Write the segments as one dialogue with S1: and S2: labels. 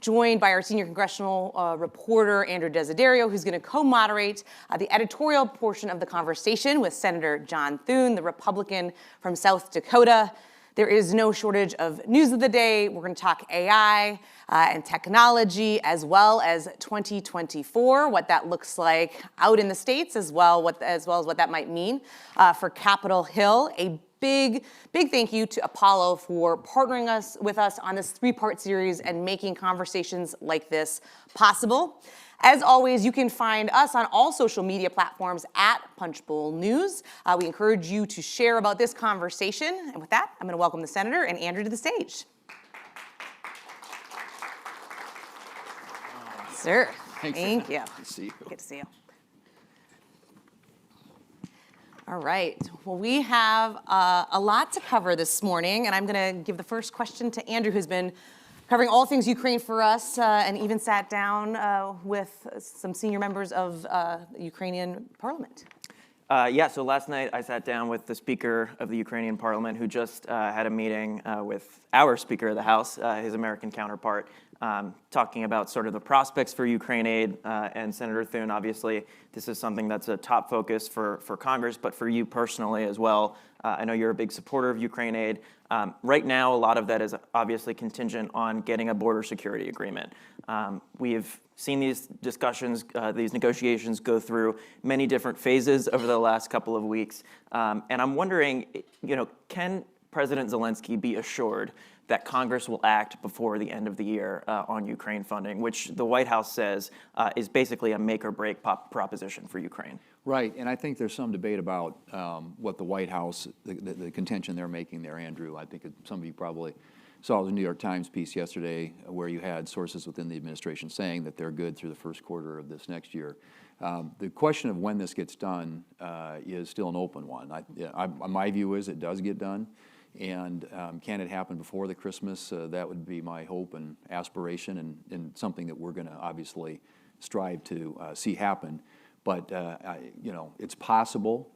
S1: joined by our senior congressional reporter, Andrew Desiderio, who's going to co-moderate the editorial portion of the conversation with Senator John Thune, the Republican from South Dakota. There is no shortage of news of the day. We're going to talk AI and technology, as well as 2024, what that looks like out in the states, as well as what that might mean for Capitol Hill. A big thank you to Apollo for partnering with us on this 3-part series and making conversations like this possible. As always, you can find us on all social media platforms at Punchbowl News. We encourage you to share about this conversation. And with that, I'm going to welcome the Senator and Andrew to the stage. Sir, thank you.
S2: Good to see you.
S1: Good to see you. All right. Well, we have a lot to cover this morning, and I'm going to give the first question to Andrew, who's been covering all things Ukraine for us, and even sat down with some senior members of the Ukrainian parliament.
S3: So last night I sat down with the Speaker of the Ukrainian Parliament, who just had a meeting with our Speaker of the House, his American counterpart, talking about sort of the prospects for Ukraine aid. And Senator Thune, obviously, this is something that's a top focus for Congress, but for you personally as well. I know you're a big supporter of Ukraine aid. Right now, a lot of that is obviously contingent on getting a border security agreement. We've seen these discussions, these negotiations go through many different phases over the last couple of weeks. And I'm wondering, can President Zelensky be assured that Congress will act before the end of the year on Ukraine funding, which the White House says is basically a make or break proposition for Ukraine?
S2: Right, and I think there's some debate about what the White House, the contention they're making there, Andrew. I think some of you probably saw the New York Times piece yesterday where you had sources within the administration saying that they're good through the first quarter of this next year. The question of when this gets done is still an open one. My view is it does get done. And can it happen before the Christmas? That would be my hope and aspiration, and something that we're going to obviously strive to see happen. But it's possible,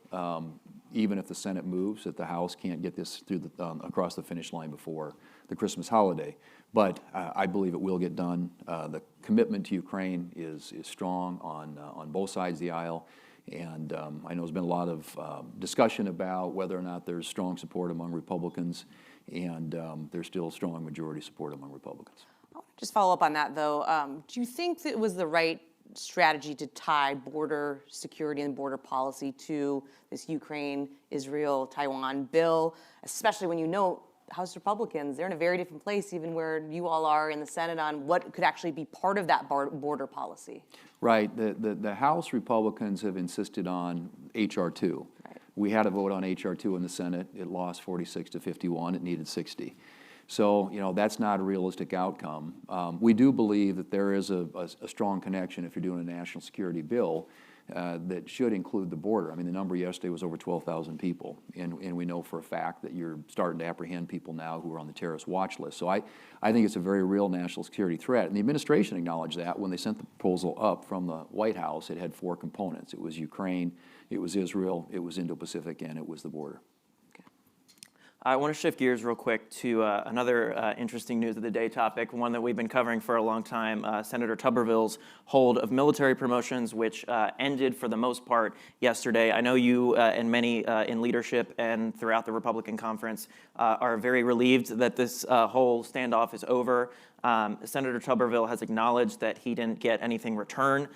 S2: even if the Senate moves, that the House can't get this through across the finish line before the Christmas holiday. But I believe it will get done. The commitment to Ukraine is strong on both sides of the aisle. And I know there's been a lot of discussion about whether or not there's strong support among Republicans, and there's still strong majority support among Republicans.
S1: I'll just follow up on that, though. Do you think that it was the right strategy to tie border security and border policy to this Ukraine, Israel, Taiwan bill, especially when you know House Republicans, they're in a very different place, even where you all are in the Senate, on what could actually be part of that border policy?
S2: Right. The House Republicans have insisted on H.R. 2. Right. We had a vote on H.R. 2 in the Senate. It lost 46 to 51. It needed 60. So, that's not a realistic outcome. We do believe that there is a strong connection, if you're doing a national security bill, that should include the border. I mean, the number yesterday was over 12,000 people, and we know for a fact that you're starting to apprehend people now who are on the terrorist watch list. So I think it's a very real national security threat, and the administration acknowledged that when they sent the proposal up from the White House. It had 4 components. It was Ukraine, it was Israel, it was Indo-Pacific, and it was the border.
S3: I want to shift gears real quick to another interesting news of the day topic, one that we've been covering for a long time, Senator Tuberville's hold of military promotions, which ended for the most part yesterday. I know you and many in leadership and throughout the Republican conference are very relieved that this whole standoff is over. Senator Tuberville has acknowledged that he didn't get anything return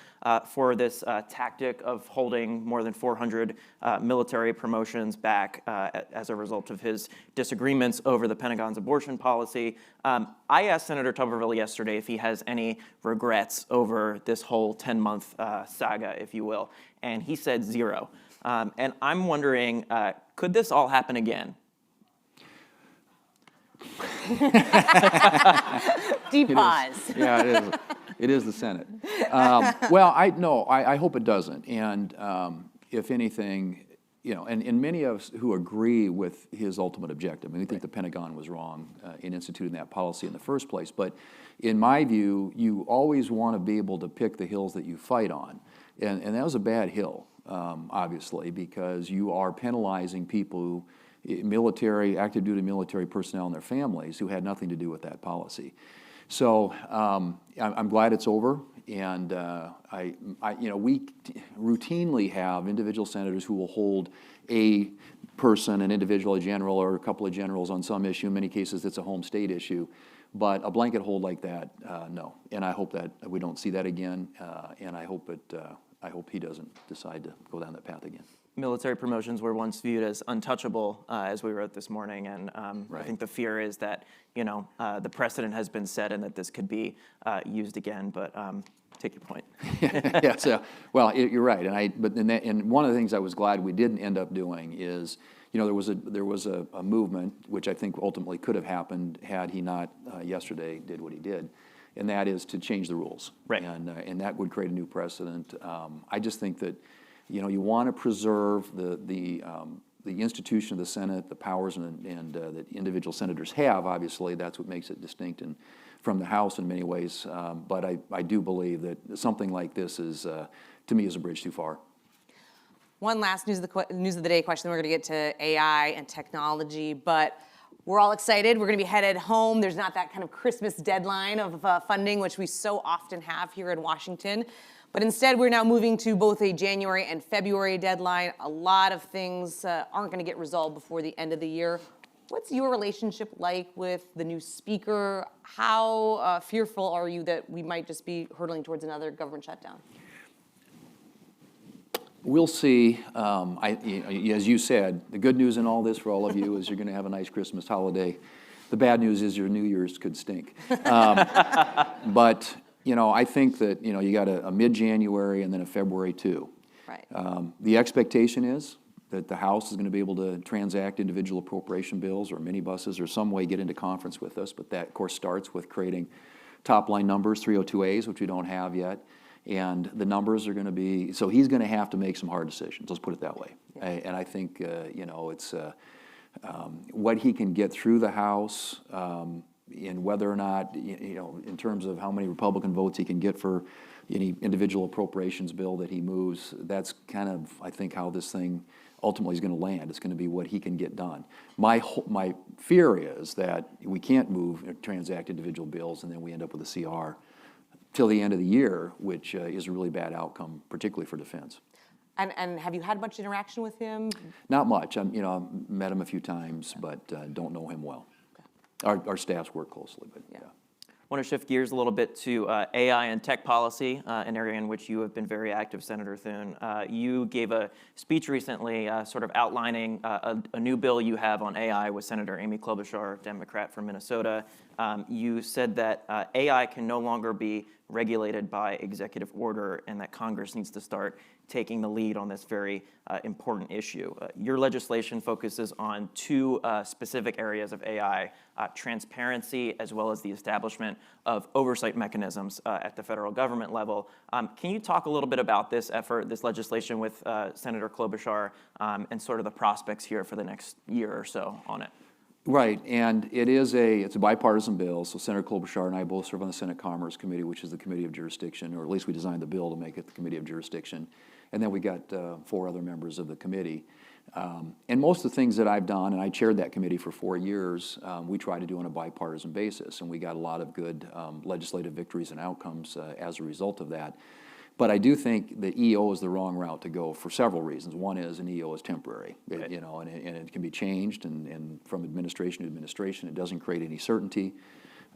S3: for this tactic of holding more than 400 military promotions back as a result of his disagreements over the Pentagon's abortion policy. I asked Senator Tuberville yesterday if he has any regrets over this whole 10-month saga, if you will, and he said 0. And I'm wondering, could this all happen again?
S1: Deep pause.
S2: Yeah, it is the Senate. Well, I hope it doesn't. And if anything, and many of us who agree with his ultimate objective, we think the Pentagon was wrong in instituting that policy in the first place. But in my view, you always want to be able to pick the hills that you fight on. And that was a bad hill, obviously, because you are penalizing people who, active duty military personnel and their families, who had nothing to do with that policy. So I'm glad it's over, and we routinely have individual senators who will hold a person, an individual, a general, or a couple of generals on some issue. In many cases, it's a home state issue. But a blanket hold like that, no. And I hope that we don't see that again, and I hope he doesn't decide to go down that path again.
S3: Military promotions were once viewed as untouchable, as we wrote this morning, and
S2: Right.
S3: I think the fear is that the precedent has been set and that this could be used again. But take your point.
S2: Yeah. So, well, you're right, and one of the things I was glad we didn't end up doing is, there was a movement which I think ultimately could have happened had he not yesterday did what he did, and that is to change the rules.
S3: Right.
S2: And that would create a new precedent. I just think that you want to preserve the institution of the Senate, the powers and that individual senators have. Obviously, that's what makes it distinct from the House in many ways. But I do believe that something like this is, to me, is a bridge too far.
S1: One last news of the day question. We're going to get to AI and technology, but we're all excited. We're going to be headed home. There's not that kind of Christmas deadline of funding, which we so often have here in Washington. But instead, we're now moving to both a January and February deadline. A lot of things aren't going to get resolved before the end of the year. What's your relationship like with the new speaker? How fearful are you that we might just be hurtling towards another government shutdown?
S2: We'll see. As you said, the good news in all this for all of you is you're going to have a nice Christmas holiday. The bad news is your New Year's could stink. But I think that you got a mid-January and then a February too.
S1: Right.
S2: The expectation is that the House is going to be able to transact individual appropriation bills or minibuses or some way get into conference with us. But that, of course, starts with creating top-line numbers, 302As, which we don't have yet. And the numbers are going to be, so he's going to have to make some hard decisions, let's put it that way. Yeah. And I think, it's what he can get through the House and whether or not, in terms of how many Republican votes he can get for any individual appropriations bill that he moves, that's kind of, I think, how this thing ultimately is going to land. It's going to be what he can get done. My fear is that we can't transact individual bills and then we end up with a CR till the end of the year, which is a really bad outcome, particularly for defense.
S1: And have you had much interaction with him?
S2: Not much. I've met him a few times, but don't know him well. Okay. Our staffs work closely, but yeah.
S3: I want to shift gears a little bit to AI and tech policy, an area in which you have been very active, Senator Thune. You gave a speech recently sort of outlining a new bill you have on AI with Senator Amy Klobuchar, Democrat from Minnesota. You said that AI can no longer be regulated by executive order and that Congress needs to start taking the lead on this very important issue. Your legislation focuses on two specific areas of AI, transparency as well as the establishment of oversight mechanisms at the federal government level. Can you talk a little bit about this effort, this legislation with Senator Klobuchar, and sort of the prospects here for the next year or so on it?
S2: Right, and it's a bipartisan bill, so Senator Klobuchar and I both serve on the Senate Commerce Committee, which is the committee of jurisdiction, or at least we designed the bill to make it the committee of jurisdiction. And then we got 4 other members of the committee. And most of the things that I've done, and I chaired that committee for 4 years, we try to do on a bipartisan basis, and we got a lot of good legislative victories and outcomes as a result of that. But I do think the EO is the wrong route to go for several reasons. One is an EO is temporary, right. And it can be changed, and from administration to administration, it doesn't create any certainty.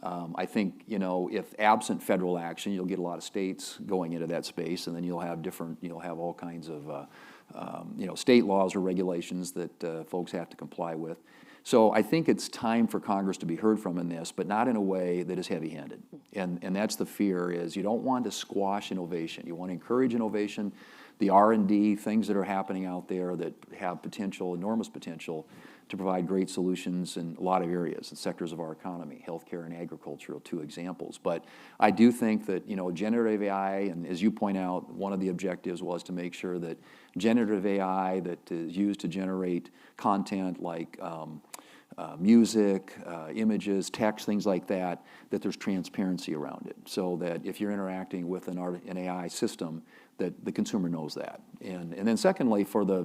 S2: I think, if absent federal action, you'll get a lot of states going into that space, and then you'll have all kinds of, state laws or regulations that folks have to comply with. So I think it's time for Congress to be heard from in this, but not in a way that is heavy-handed. And that's the fear, is you don't want to squash innovation. You want to encourage innovation, the R&D, things that are happening out there that have potential, enormous potential, to provide great solutions in a lot of areas and sectors of our economy. Healthcare and agriculture are 2 examples. But I do think that, generative AI, and as you point out, one of the objectives was to make sure that generative AI that is used to generate content like music, images, text, things like that there's transparency around it, so that if you're interacting with an AI system, that the consumer knows that. And then secondly, for the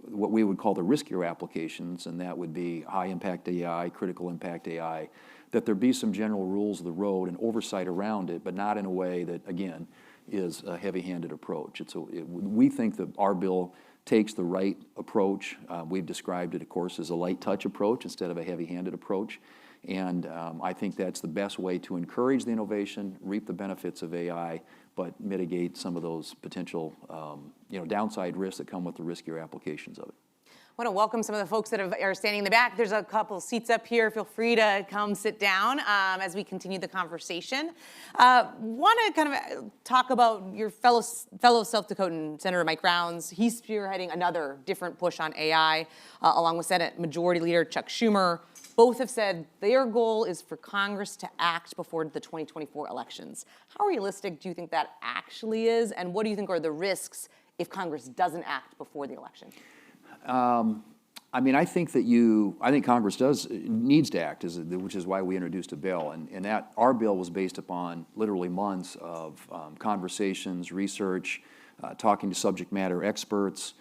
S2: what we would call the riskier applications, and that would be high impact AI, critical impact AI, that there be some general rules of the road and oversight around it, but not in a way that, again, is a heavy-handed approach. We think that our bill takes the right approach. We've described it, of course, as a light touch approach instead of a heavy-handed approach. And I think that's the best way to encourage the innovation, reap the benefits of AI, but mitigate some of those potential downside risks that come with the riskier applications of it.
S1: I want to welcome some of the folks that are standing in the back. There's a couple seats up here. Feel free to come sit down as we continue the conversation. Want to kind of talk about your fellow South Dakotan, Senator Mike Rounds. He's spearheading another different push on AI, along with Senate Majority Leader Chuck Schumer. Both have said their goal is for Congress to act before the 2024 elections. How realistic do you think that actually is, and what do you think are the risks if Congress doesn't act before the election?
S2: I think Congress needs to act, which is why we introduced a bill, and that our bill was based upon literally months of conversations, research, talking to subject matter experts,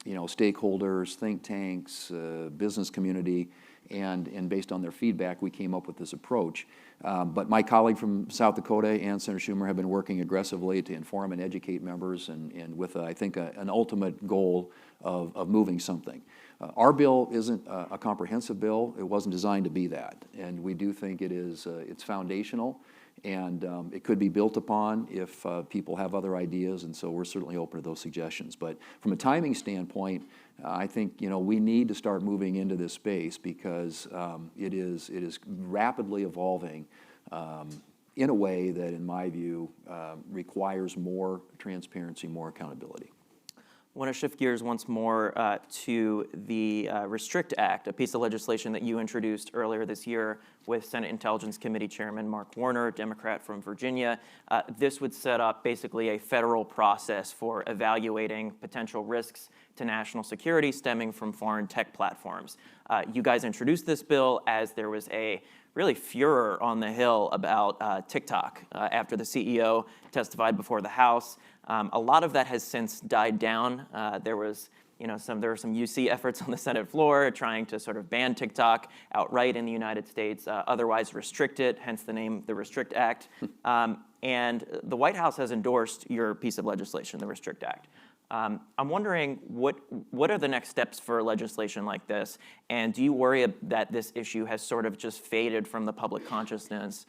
S2: stakeholders, think tanks, business community, and based on their feedback, we came up with this approach. But my colleague from South Dakota and Senator Schumer have been working aggressively to inform and educate members, and with, I think, an ultimate goal of moving something. Our bill isn't a comprehensive bill. It wasn't designed to be that, and we do think it's foundational, and it could be built upon if people have other ideas, and so we're certainly open to those suggestions. But from a timing standpoint, I think we need to start moving into this space because it is rapidly evolving in a way that, in my view, requires more transparency, more accountability.
S3: I want to shift gears once more to the Restrict Act, a piece of legislation that you introduced earlier this year with Senate Intelligence Committee Chairman Mark Warner, Democrat from Virginia. This would set up basically a federal process for evaluating potential risks to national security stemming from foreign tech platforms. You guys introduced this bill as there was a really furor on the Hill about TikTok after the CEO testified before the House. A lot of that has since died down. There were some UC efforts on the Senate floor trying to sort of ban TikTok outright in the United States, otherwise restrict it, hence the name, the Restrict Act. And the White House has endorsed your piece of legislation, the Restrict Act. I'm wondering what are the next steps for legislation like this, and do you worry that this issue has sort of just faded from the public consciousness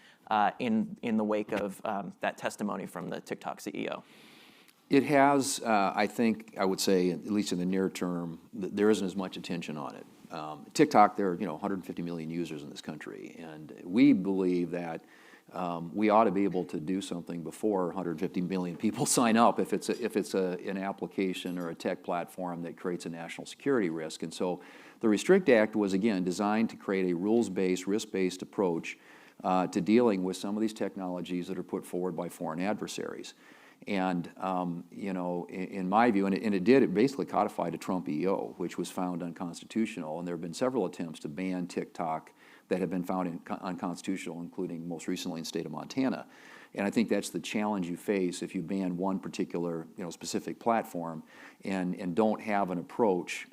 S3: in the wake of that testimony from the TikTok CEO?
S2: It has, I think, I would say, at least in the near term, there isn't as much attention on it. TikTok, there are 150 million users in this country, and we believe that we ought to be able to do something before 150 million people sign up if it's an application or a tech platform that creates a national security risk. And so the Restrict Act was, again, designed to create a rules-based, risk-based approach to dealing with some of these technologies that are put forward by foreign adversaries. And, in my view, it basically codified a Trump EO, which was found unconstitutional. And there have been several attempts to ban TikTok that have been found unconstitutional, including most recently in the state of Montana. And I think that's the challenge you face if you ban one particular, specific platform and don't have an approach.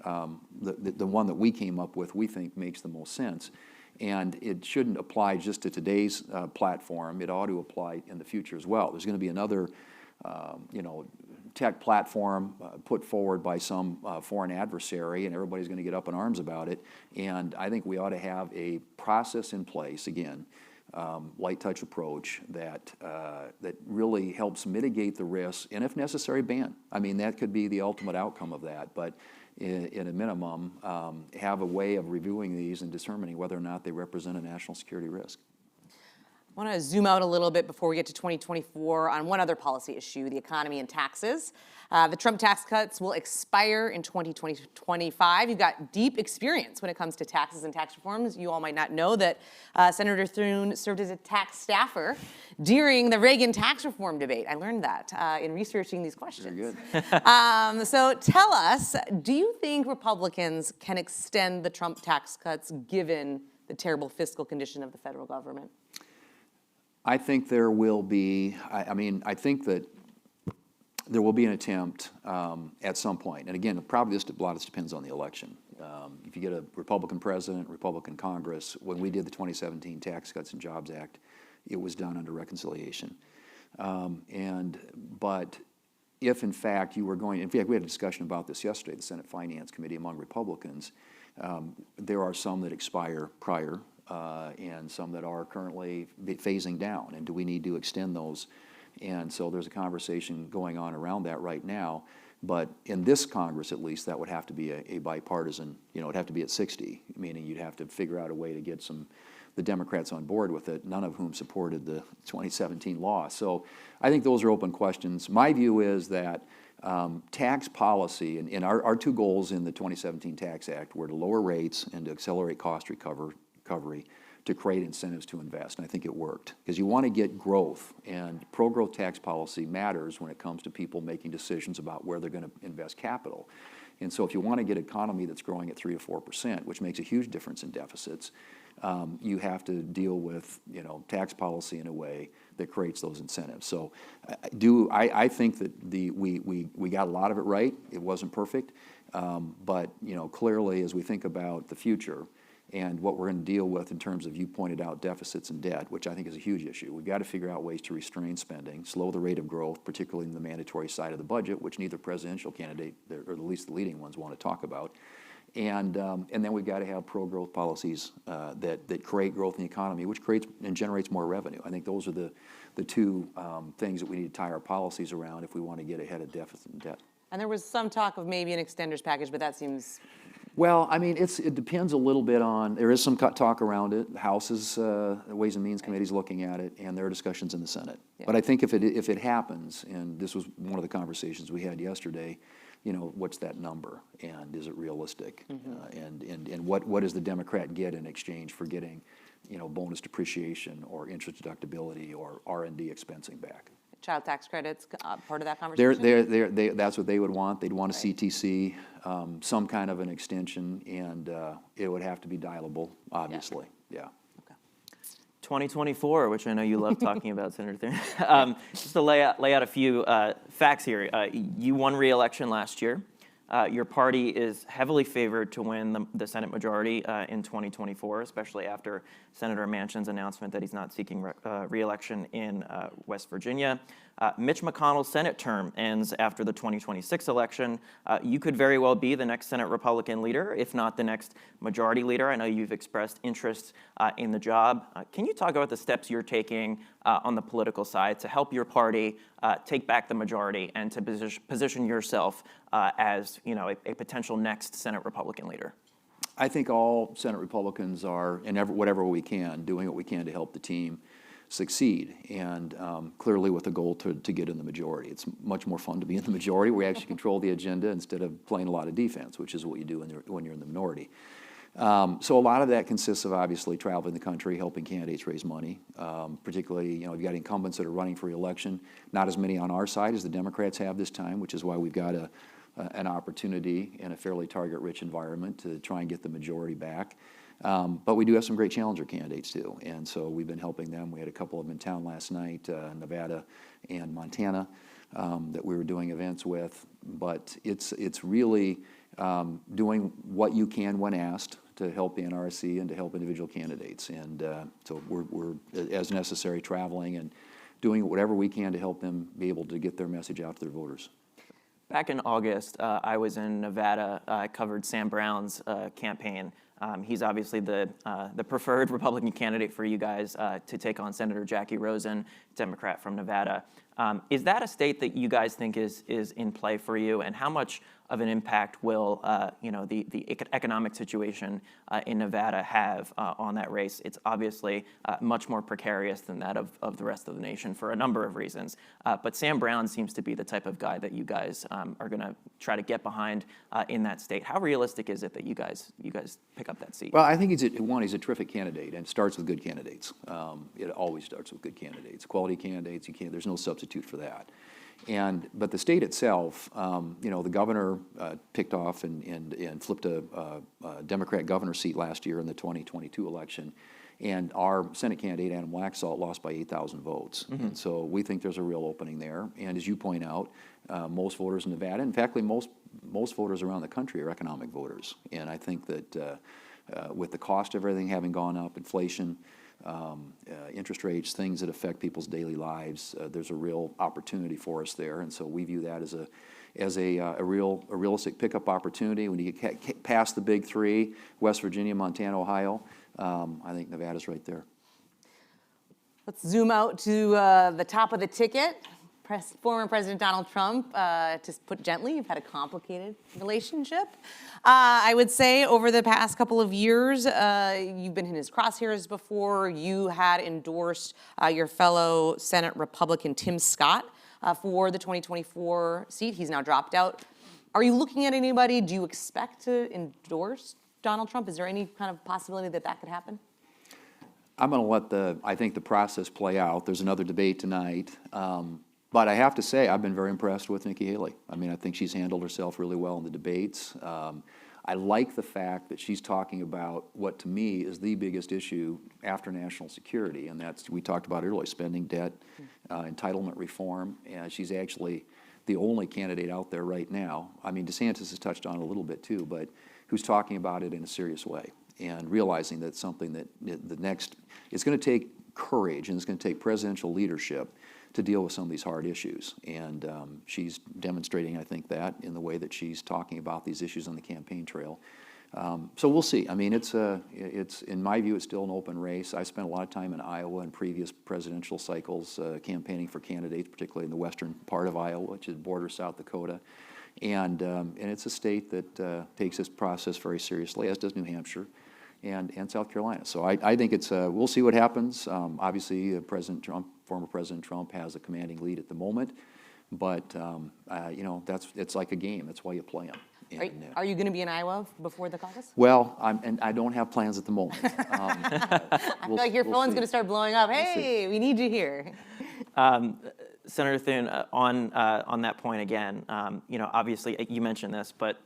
S2: The one that we came up with, we think, makes the most sense. And it shouldn't apply just to today's platform. It ought to apply in the future as well. There's going to be another tech platform put forward by some foreign adversary, and everybody's going to get up in arms about it. And I think we ought to have a process in place, again, light touch approach that really helps mitigate the risks, and if necessary, ban. I mean, that could be the ultimate outcome of that, but in a minimum, have a way of reviewing these and determining whether or not they represent a national security risk.
S1: I want to zoom out a little bit before we get to 2024 on one other policy issue, the economy and taxes. The Trump tax cuts will expire in 2025. You've got deep experience when it comes to taxes and tax reforms. You all might not know that Senator Thune served as a tax staffer during the Reagan tax reform debate. I learned that in researching these questions.
S2: Very good.
S1: So tell us, do you think Republicans can extend the Trump tax cuts given the terrible fiscal condition of the federal government?
S2: I think there will be, I think that there will be an attempt at some point. And again, probably a lot of this depends on the election. If you get a Republican president, Republican Congress, when we did the 2017 Tax Cuts and Jobs Act, it was done under reconciliation. But if in fact you were going, in fact we had a discussion about this yesterday, the Senate Finance Committee among Republicans, there are some that expire prior and some that are currently phasing down, and do we need to extend those? And so there's a conversation going on around that right now. But in this Congress, at least, that would have to be a bipartisan, it'd have to be at 60, meaning you'd have to figure out a way to get the Democrats on board with it, none of whom supported the 2017 law. So I think those are open questions. My view is that tax policy, and our two goals in the 2017 Tax Act were to lower rates and to accelerate cost recovery to create incentives to invest, and I think it worked. Because you want to get growth, and pro-growth tax policy matters when it comes to people making decisions about where they're going to invest capital. And so if you want to get an economy that's growing at 3 or 4%, which makes a huge difference in deficits, you have to deal with tax policy in a way that creates those incentives. So I think that we got a lot of it right. It wasn't perfect, but clearly as we think about the future, and what we're going to deal with in terms of, you pointed out, deficits and debt, which I think is a huge issue. We've got to figure out ways to restrain spending, slow the rate of growth, particularly in the mandatory side of the budget, which neither presidential candidate, or at least the leading ones, want to talk about. And then we've got to have pro-growth policies that create growth in the economy, which creates and generates more revenue. I think those are the two things that we need to tie our policies around if we want to get ahead of deficit and debt.
S1: And there was some talk of maybe an extenders package, but that seems...
S2: Well, I mean, it depends a little bit on, there is some talk around it. The House's Ways and Means Committee is looking at it, and there are discussions in the Senate. Yeah. But I think if it happens, and this was one of the conversations we had yesterday, what's that number, and is it realistic? Mm-hmm. And what does the Democrat get in exchange for getting, bonus depreciation or interest deductibility or R&D expensing back?
S1: Child tax credits, part of that conversation?
S2: That's what they would want. They'd want a CTC, some kind of an extension, and it would have to be dialable, obviously. Yeah.
S1: Okay.
S3: 2024, which I know you love talking about, Senator Thune. Just to lay out a few facts here. You won re-election last year. Your party is heavily favored to win the Senate majority in 2024, especially after Senator Manchin's announcement that he's not seeking re-election in West Virginia. Mitch McConnell's Senate term ends after the 2026 election. You could very well be the next Senate Republican leader, if not the next majority leader. I know you've expressed interest in the job. Can you talk about the steps you're taking on the political side to help your party take back the majority and to position yourself as a potential next Senate Republican leader?
S2: I think all Senate Republicans are, in whatever we can, doing what we can to help the team succeed, and clearly with the goal to get in the majority. It's much more fun to be in the majority. We actually control the agenda instead of playing a lot of defense, which is what you do when you're in the minority. So a lot of that consists of obviously traveling the country, helping candidates raise money, particularly, you've got incumbents that are running for re-election, not as many on our side as the Democrats have this time, which is why we've got an opportunity in a fairly target-rich environment to try and get the majority back. But we do have some great challenger candidates too, and so we've been helping them. We had a couple of them in town last night, Nevada and Montana, that we were doing events with. But it's really doing what you can when asked to help the NRSC and to help individual candidates. And so we're, as necessary, traveling and doing whatever we can to help them be able to get their message out to their voters.
S3: Back in August, I was in Nevada. I covered Sam Brown's campaign. He's obviously the preferred Republican candidate for you guys to take on Senator Jackie Rosen, Democrat from Nevada. Is that a state that you guys think is in play for you, and how much of an impact will the economic situation in Nevada have on that race? It's obviously much more precarious than that of the rest of the nation for a number of reasons. But Sam Brown seems to be the type of guy that you guys are going to try to get behind in that state. How realistic is it that you guys pick up that seat?
S2: Well, I think he's a terrific candidate, and it starts with good candidates. It always starts with good candidates, quality candidates. There's no substitute for that. But the state itself, the governor picked off and flipped a Democrat governor seat last year in the 2022 election. And our Senate candidate, Adam Laxalt, lost by 8,000 votes. And so we think there's a real opening there. And as you point out, most voters in Nevada, in fact, most voters around the country are economic voters. And I think that with the cost of everything having gone up, inflation, interest rates, things that affect people's daily lives, there's a real opportunity for us there. And so we view that as a realistic pickup opportunity. When you get past the big three, West Virginia, Montana, Ohio, I think Nevada's right there.
S1: Let's zoom out to the top of the ticket. Former President Donald Trump, to put gently, you've had a complicated relationship. I would say over the past couple of years, you've been in his crosshairs before. You had endorsed your fellow Senate Republican Tim Scott for the 2024 seat. He's now dropped out. Are you looking at anybody? Do you expect to endorse Donald Trump? Is there any kind of possibility that that could happen?
S2: I'm going to let the process play out. There's another debate tonight. But I have to say, I've been very impressed with Nikki Haley. I mean, I think she's handled herself really well in the debates. I like the fact that she's talking about what, to me, is the biggest issue after national security, and that's, we talked about earlier, spending debt, entitlement reform, and she's actually the only candidate out there right now. I mean, DeSantis has touched on it a little bit too, but who's talking about it in a serious way and realizing that it's something that it's going to take courage and it's going to take presidential leadership to deal with some of these hard issues. And she's demonstrating, I think, that in the way that she's talking about these issues on the campaign trail. So we'll see. I mean, it's in my view, it's still an open race. I spent a lot of time in Iowa in previous presidential cycles campaigning for candidates, particularly in the western part of Iowa, which is borders South Dakota. And it's a state that takes this process very seriously, as does New Hampshire and South Carolina. So I think we'll see what happens. Obviously, former President Trump has a commanding lead at the moment, but it's like a game. That's why you play them.
S1: Are you going to be in Iowa before the caucus?
S2: Well, I don't have plans at the moment.
S1: I feel like your phone's going to start blowing up. Hey, we need you here.
S3: Senator Thune, on that point again, obviously you mentioned this, but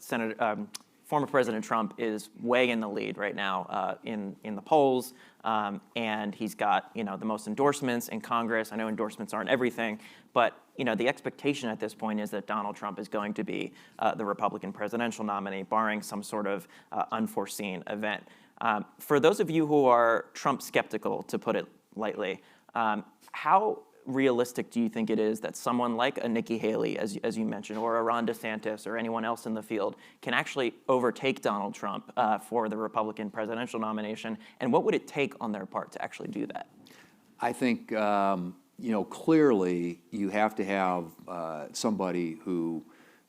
S3: former President Trump is way in the lead right now in the polls, and he's got the most endorsements in Congress. I know endorsements aren't everything, but the expectation at this point is that Donald Trump is going to be the Republican presidential nominee, barring some sort of unforeseen event. For those of you who are Trump skeptical, to put it lightly, how realistic do you think it is that someone like a Nikki Haley, as you mentioned, or a Ron DeSantis, or anyone else in the field can actually overtake Donald Trump for the Republican presidential nomination? And what would it take on their part to actually do that?
S2: I think, clearly you have to have somebody who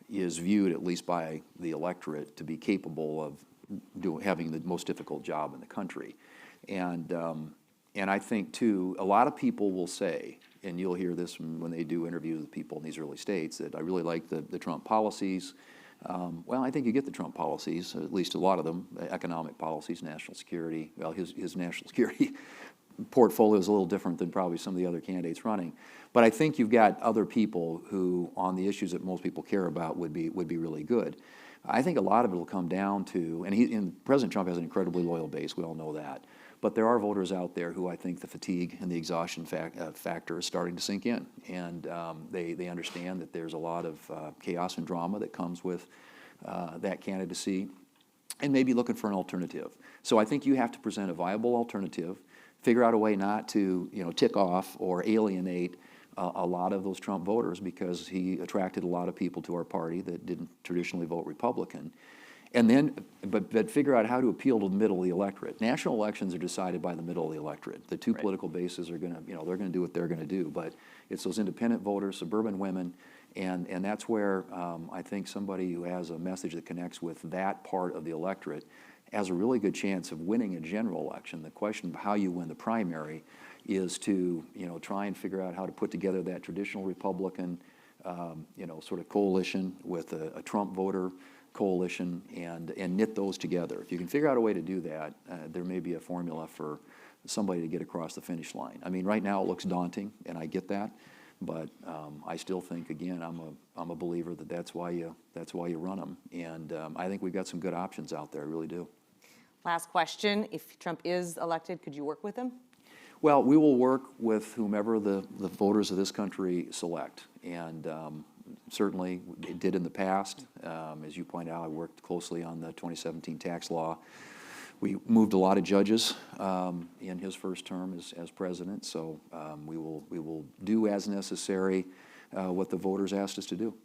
S2: is viewed, at least by the electorate, to be capable of having the most difficult job in the country. And I think, too, a lot of people will say, and you'll hear this when they do interviews with people in these early states, that I really like the Trump policies. Well, I think you get the Trump policies, at least a lot of them, economic policies, national security. Well, his national security portfolio is a little different than probably some of the other candidates running. But I think you've got other people who, on the issues that most people care about, would be really good. I think a lot of it will come down to, and President Trump has an incredibly loyal base, we all know that. But there are voters out there who I think the fatigue and the exhaustion factor is starting to sink in. And they understand that there's a lot of chaos and drama that comes with that candidacy, and maybe looking for an alternative. So I think you have to present a viable alternative, figure out a way not to tick off or alienate a lot of those Trump voters, because he attracted a lot of people to our party that didn't traditionally vote Republican. And then, but figure out how to appeal to the middle of the electorate. National elections are decided by the middle of the electorate. The two political bases are going to, they're going to do what they're going to do. But it's those independent voters, suburban women, and that's where I think somebody who has a message that connects with that part of the electorate has a really good chance of winning a general election. The question of how you win the primary is to, try and figure out how to put together that traditional Republican, sort of coalition with a Trump voter coalition and knit those together. If you can figure out a way to do that, there may be a formula for somebody to get across the finish line. I mean, right now it looks daunting, and I get that, But I still think, again, I'm a believer that that's why you run them. And I think we've got some good options out there, I really do.
S1: Last question, if Trump is elected, could you work with him?
S2: Well, we will work with whomever the voters of this country select. And certainly it did in the past. As you point out, I worked closely on the 2017 tax law. We moved a lot of judges in his first term as president. So we will do as necessary what the voters asked us to do.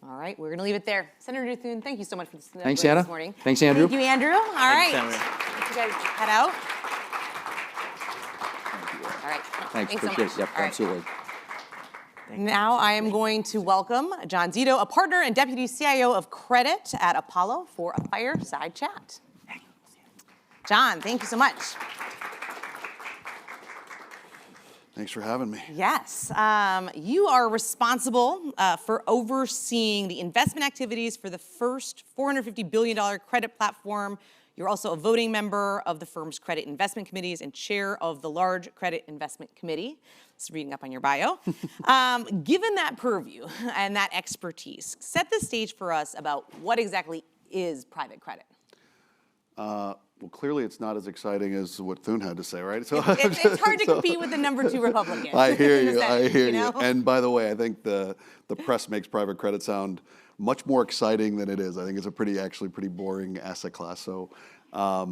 S1: All right, we're going to leave it there. Senator Thune, thank you so much for this,
S2: Thanks,
S1: this
S2: Anna.
S1: morning.
S2: Thanks, Andrew.
S1: Thank you, Andrew. All right.
S3: Thanks, Senator.
S1: Let you guys head out. All right.
S2: Thanks,
S1: so
S2: appreciate
S1: much.
S2: it. Yep,
S1: All right.
S2: absolutely.
S1: Now I am going to welcome John Zito, a partner and deputy CIO of credit at Apollo, for a fireside chat. John, thank you so much.
S4: Thanks for having me.
S1: Yes, you are responsible for overseeing the investment activities for the first $450 billion credit platform. You're also a voting member of the firm's credit investment committees and chair of the large credit investment committee. Just reading up on your bio. Given that purview and that expertise, set the stage for us about what exactly is private credit.
S4: Well, clearly it's not as exciting as what Thune had to say, right? So
S1: It's hard to compete with the number 2 Republican.
S4: I hear
S1: in the
S4: you.
S1: Senate,
S4: I hear you.
S1: know?
S4: And by the way, I think the press makes private credit sound much more exciting than it is. I think it's a actually pretty boring asset class. So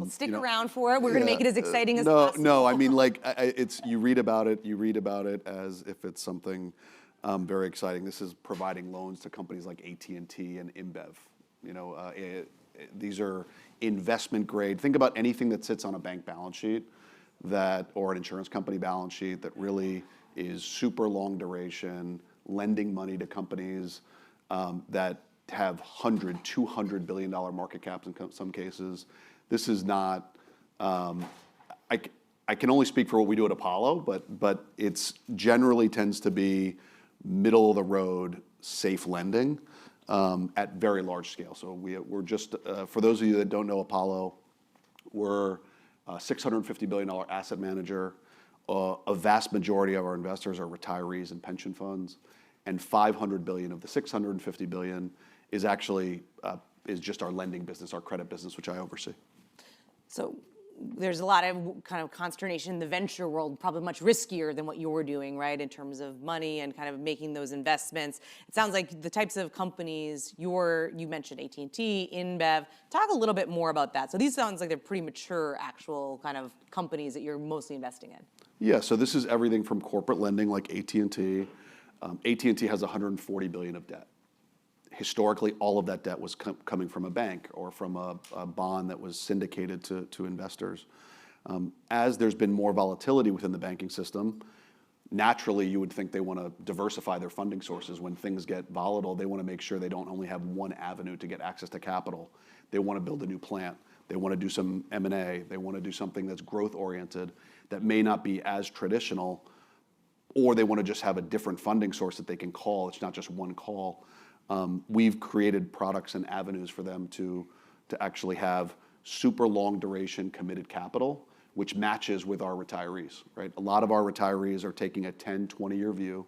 S1: Stick around for it. We're going to make it as exciting as possible.
S4: No, I mean, like, it's you read about it as if it's something very exciting. This is providing loans to companies like AT&T and InBev. You know, these are investment grade. Think about anything that sits on a bank balance sheet or an insurance company balance sheet that really is super long duration, lending money to companies that have $200 billion market caps in some cases. This is not, I can only speak for what we do at Apollo, but it's generally tends to be middle of the road, safe lending at very large scale. So we're just, for those of you that don't know Apollo, we're a $650 billion asset manager. A vast majority of our investors are retirees and pension funds, and $500 billion of the $650 billion is actually is just our lending business, our credit business, which I oversee.
S1: So there's a lot of kind of consternation in the venture world, probably much riskier than what you're doing, right, in terms of money and kind of making those investments. It sounds like the types of companies you mentioned AT&T, InBev. Talk a little bit more about that. So these sounds like they're pretty mature actual kind of companies that you're mostly investing in.
S4: Yeah, so this is everything from corporate lending like AT&T. AT&T has $140 billion of debt. Historically, all of that debt was coming from a bank or from a bond that was syndicated to investors. As there's been more volatility within the banking system, naturally you would think they want to diversify their funding sources. When things get volatile, they want to make sure they don't only have one avenue to get access to capital. They want to build a new plant. They want to do some M&A. They want to do something that's growth oriented that may not be as traditional, or they want to just have a different funding source that they can call. It's not just one call. We've created products and avenues for them to actually have super long duration committed capital, which matches with our retirees, right? A lot of our retirees are taking a 10, 20-year view.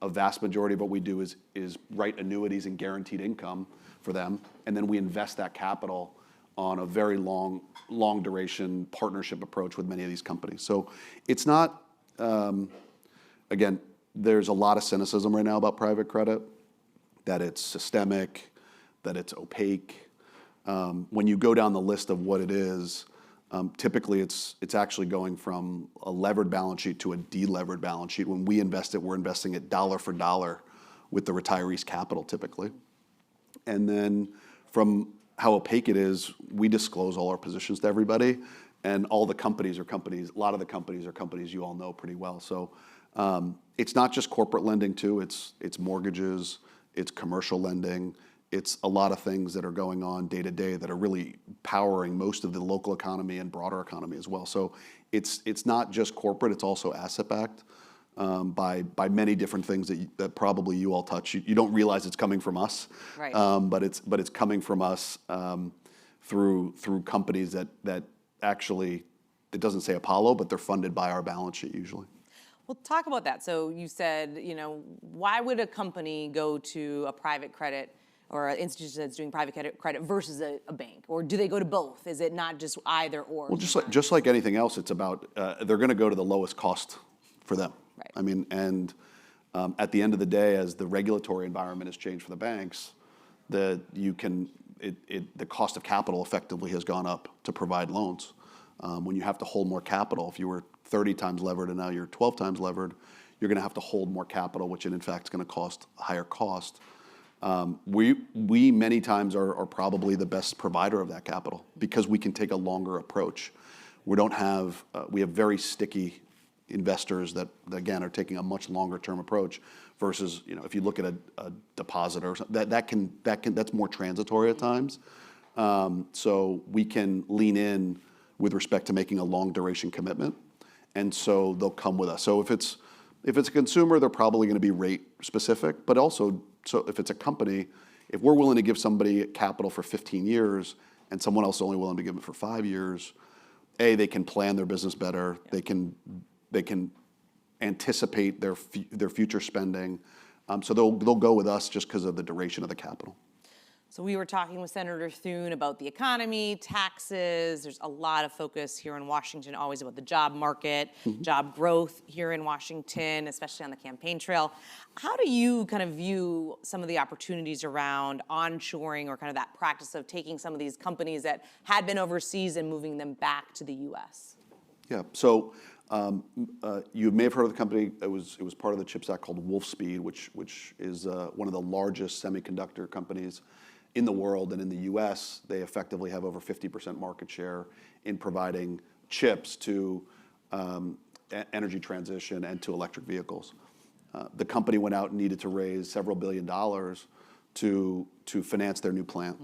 S4: A vast majority of what we do is write annuities and guaranteed income for them, and then we invest that capital on a very long duration partnership approach with many of these companies. So it's not, again, there's a lot of cynicism right now about private credit, that it's systemic, that it's opaque. When you go down the list of what it is, typically it's actually going from a levered balance sheet to a delevered balance sheet. When we invest it, we're investing it dollar for dollar with the retiree's capital typically. And then from how opaque it is, we disclose all our positions to everybody, and all the companies are companies, a lot of the companies are companies you all know pretty well. So it's not just corporate lending too, it's mortgages, it's commercial lending, it's a lot of things that are going on day to day that are really powering most of the local economy and broader economy as well. So it's not just corporate, it's also asset backed by many different things that probably you all touch. You don't realize it's coming from us,
S1: right.
S4: but it's coming from us through companies that actually, it doesn't say Apollo, but they're funded by our balance sheet usually.
S1: Well, talk about that. So you said, why would a company go to a private credit or an institution that's doing private credit versus a bank? Or do they go to both? Is it not just either or?
S4: Well, just like anything else, it's about, they're going to go to the lowest cost for them.
S1: Right.
S4: I mean, and at the end of the day, as the regulatory environment has changed for the banks, the cost of capital effectively has gone up to provide loans. When you have to hold more capital, if you were 30 times levered and now you're 12 times levered, you're going to have to hold more capital, which in fact is going to cost a higher cost. We many times are probably the best provider of that capital because we can take a longer approach. We have very sticky investors that again are taking a much longer term approach versus if you look at a deposit or something, that's more transitory at times. So we can lean in with respect to making a long duration commitment, and so they'll come with us. So if it's a consumer, they're probably going to be rate specific, but also so if it's a company, if we're willing to give somebody capital for 15 years and someone else is only willing to give it for 5 years, they can plan their business better. They can anticipate their future spending. So they'll go with us just because of the duration of the capital.
S1: So we were talking with Senator Thune about the economy, taxes. There's a lot of focus here in Washington, always about the job market, job growth here in Washington, especially on the campaign trail. How do you kind of view some of the opportunities around onshoring or kind of that practice of taking some of these companies that had been overseas and moving them back to the U.S.?
S4: Yeah, so you may have heard of the company. It was part of the CHIPS Act called Wolfspeed, which is one of the largest semiconductor companies in the world, and in the U.S., they effectively have over 50% market share in providing chips to energy transition and to electric vehicles. The company went out and needed to raise several $billion to finance their new plant,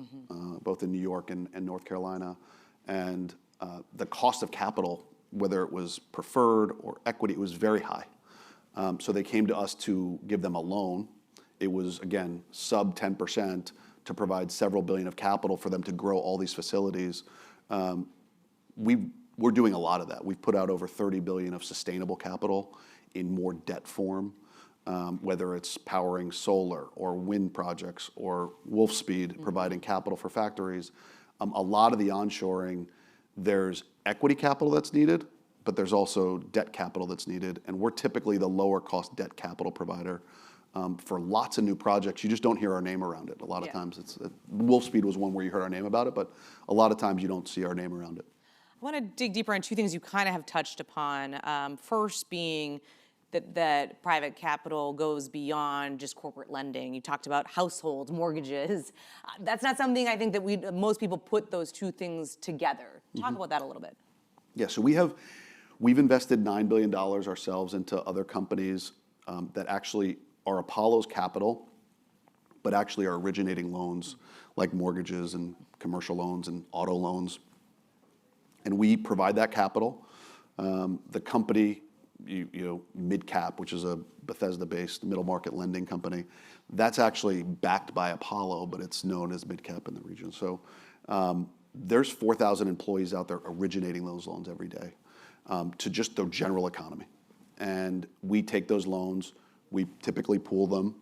S4: both in New York and North Carolina. And the cost of capital, whether it was preferred or equity, it was very high. So they came to us to give them a loan. It was, again, sub 10%, to provide several billion of capital for them to grow all these facilities. We're doing a lot of that. We've put out over $30 billion of sustainable capital in more debt form, whether it's powering solar or wind projects or Wolfspeed providing capital for factories. A lot of the onshoring, there's equity capital that's needed, but there's also debt capital that's needed. And we're typically the lower cost debt capital provider. For lots of new projects, you just don't hear our name around it. A lot of times, Wolfspeed was one where you heard our name about it, but a lot of times you don't see our name around it.
S1: I want to dig deeper on two things you kind of have touched upon. First being that private capital goes beyond just corporate lending. You talked about households, mortgages. That's not something I think that most people put those two things together. Talk about that a little bit.
S4: Yeah, so we've invested $9 billion ourselves into other companies that actually are Apollo's capital, but actually are originating loans like mortgages and commercial loans and auto loans. And we provide that capital. The company, MidCap, which is a Bethesda-based middle market lending company, that's actually backed by Apollo, but it's known as MidCap in the region. So there's 4,000 employees out there originating those loans every day to just the general economy. And we take those loans, we typically pool them,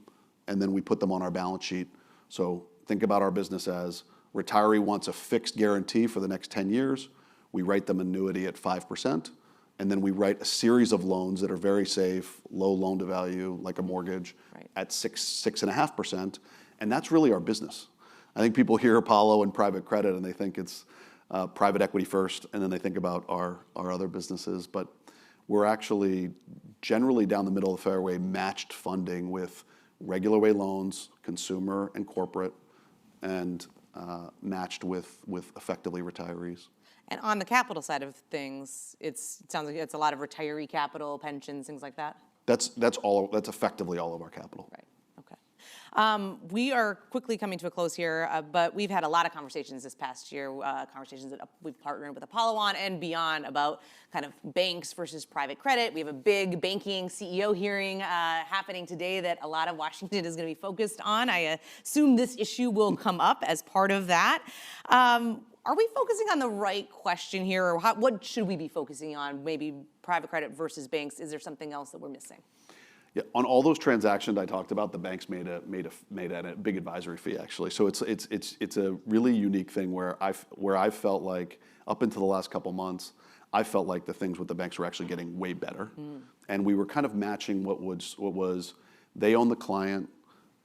S4: and then we put them on our balance sheet. So think about our business as retiree wants a fixed guarantee for the next 10 years. We write them annuity at 5%, and then we write a series of loans that are very safe, low loan to value, like a mortgage, at 6.5%, and that's really our business. I think people hear Apollo and private credit, and they think it's private equity first, and then they think about our other businesses, but we're actually generally down the middle of the fairway, matched funding with regular way loans, consumer and corporate, and matched with effectively retirees.
S1: And on the capital side of things, it sounds like it's a lot of retiree capital, pensions, things like that?
S4: That's effectively all of our capital.
S1: Right, okay. We are quickly coming to a close here, but we've had a lot of conversations this past year, conversations that we've partnered with Apollo on and beyond about kind of banks versus private credit. We have a big banking CEO hearing happening today that a lot of Washington is going to be focused on. I assume this issue will come up as part of that. Are we focusing on the right question here, or what should we be focusing on? Maybe private credit versus banks. Is there something else that we're missing?
S4: Yeah, on all those transactions I talked about, the banks made a big advisory fee actually. So it's a really unique thing where I felt like up until the last couple months, I felt like the things with the banks were actually getting way better, and we were kind of matching what was they own the client,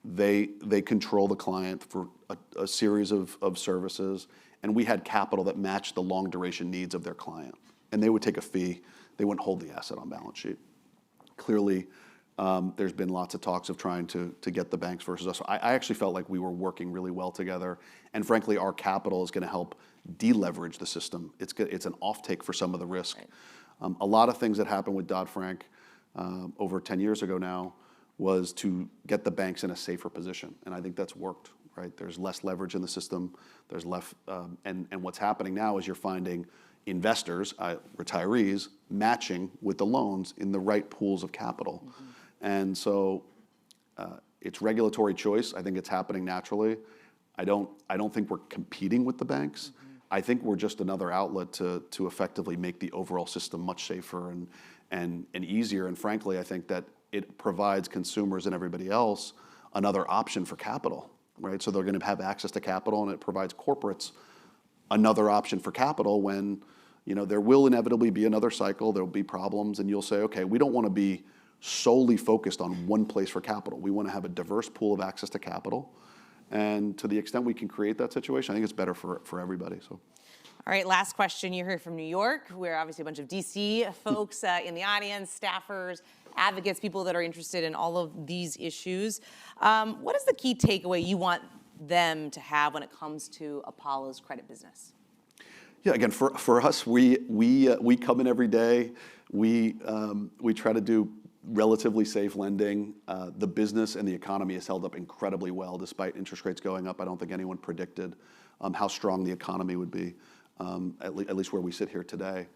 S4: they control the client for a series of services, and we had capital that matched the long duration needs of their client, and they would take a fee, they wouldn't hold the asset on balance sheet. Clearly. There's been lots of talks of trying to get the banks versus us. I actually felt like we were working really well together, and frankly, our capital is going to help deleverage the system. It's an offtake for some of the risk. Right. A lot of things that happened with Dodd-Frank over 10 years ago now was to get the banks in a safer position, and I think that's worked. Right? There's less leverage in the system. There's less, and what's happening now is you're finding investors, retirees, matching with the loans in the right pools of capital. And so it's regulatory choice. I think it's happening naturally. I don't think we're competing with the banks. I think we're just another outlet to effectively make the overall system much safer and easier. And frankly, I think that it provides consumers and everybody else another option for capital, right? So they're going to have access to capital, and it provides corporates another option for capital when, there will inevitably be another cycle, there'll be problems, and you'll say, okay, we don't want to be solely focused on one place for capital. We want to have a diverse pool of access to capital. And to the extent we can create that situation, I think it's better for everybody. So.
S1: All right, last question. You're here from New York. We're obviously a bunch of DC folks in the audience, staffers, advocates, people that are interested in all of these issues. What is the key takeaway you want them to have when it comes to Apollo's credit business?
S4: Yeah, again, for us, we come in every day. We try to do relatively safe lending. The business and the economy has held up incredibly well despite interest rates going up. I don't think anyone predicted how strong the economy would be, at least where we sit here today.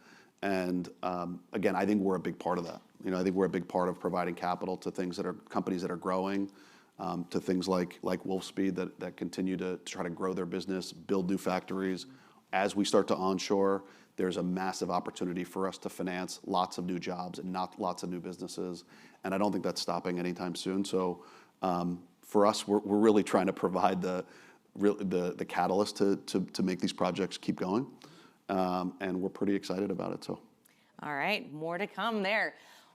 S4: And again, I think we're a big part of that. I think we're a big part of providing capital to companies that are growing, to things like Wolfspeed that continue to try to grow their business, build new factories. As we start to onshore, there's a massive opportunity for us to finance lots of new jobs and not lots of new businesses. And I don't think that's stopping anytime soon. So for us, we're really trying to provide the catalyst to make these projects keep going. And we're pretty excited about it. So. All
S1: right, more to come there.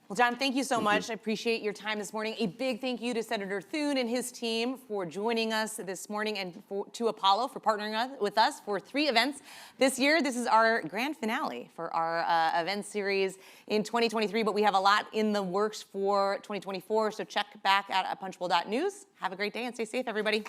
S1: Well, John, thank you so much. I appreciate your time this morning. A big thank you to Senator Thune and his team for joining us this morning, and to Apollo for partnering with us for 3 events this year. This is our grand finale for our event series in 2023, but we have a lot in the works for 2024, so check back at punchbowl.news. Have a great day and stay safe, everybody.